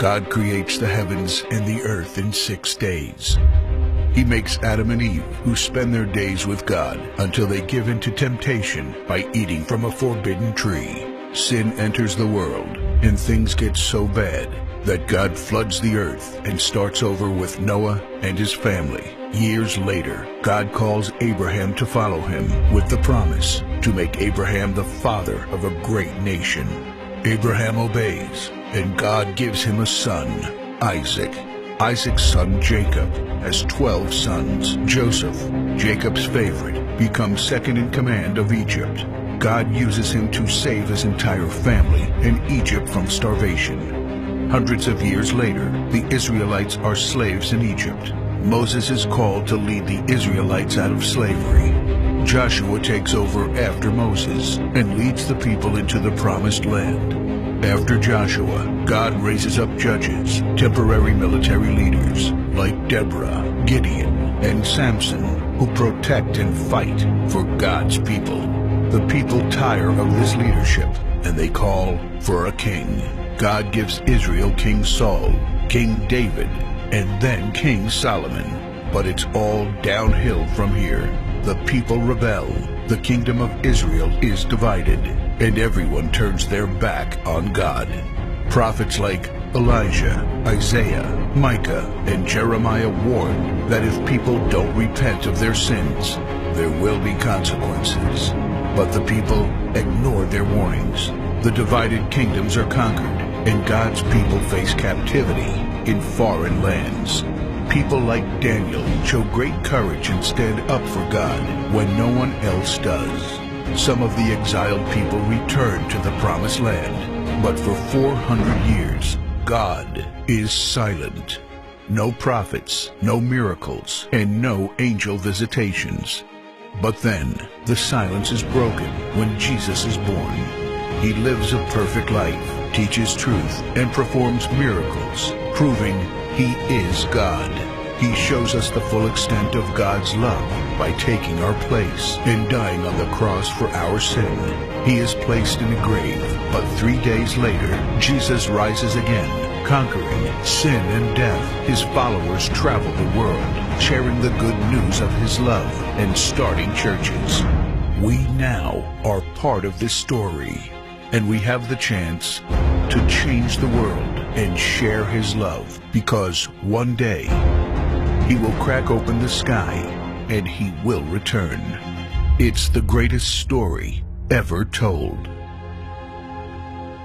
God creates the heavens and the earth in 6 days. He makes Adam and Eve, who spend their days with God until they give in to temptation by eating from a forbidden tree. Sin enters the world, and things get so bad that God floods the earth and starts over with Noah and his family. Years later, God calls Abraham to follow him with the promise to make Abraham the father of a great nation. Abraham obeys, and God gives him a son, Isaac. Isaac's son Jacob has 12 sons. Joseph, Jacob's favorite, becomes second in command of Egypt. God uses him to save his entire family and Egypt from starvation. Hundreds of years later, the Israelites are slaves in Egypt. Moses is called to lead the Israelites out of slavery. Joshua takes over after Moses and leads the people into the promised land. After Joshua, God raises up judges, temporary military leaders like Deborah, Gideon, and Samson, who protect and fight for God's people. The people tire of this leadership, and they call for a king. God gives Israel King Saul, King David, and then King Solomon. But it's all downhill from here. The people rebel. The kingdom of Israel is divided, and everyone turns their back on God. Prophets like Elijah, Isaiah, Micah, and Jeremiah warn that if people don't repent of their sins, there will be consequences. But the people ignore their warnings. The divided kingdoms are conquered, and God's people face captivity in foreign lands. People like Daniel show great courage and stand up for God when no one else does. Some of the exiled people return to the promised land, but for 400 years, God is silent. No prophets, no miracles, and no angel visitations. But then, the silence is broken when Jesus is born. He lives a perfect life, teaches truth, and performs miracles, proving He is God. He shows us the full extent of God's love by taking our place and dying on the cross for our sin. He is placed in a grave, but 3 days later, Jesus rises again, conquering sin and death. His followers travel the world, sharing the good news of His love and starting churches. We now are part of this story, and we have the chance to change the world and share His love, because one day He will crack open the sky and He will return. It's the greatest story ever told.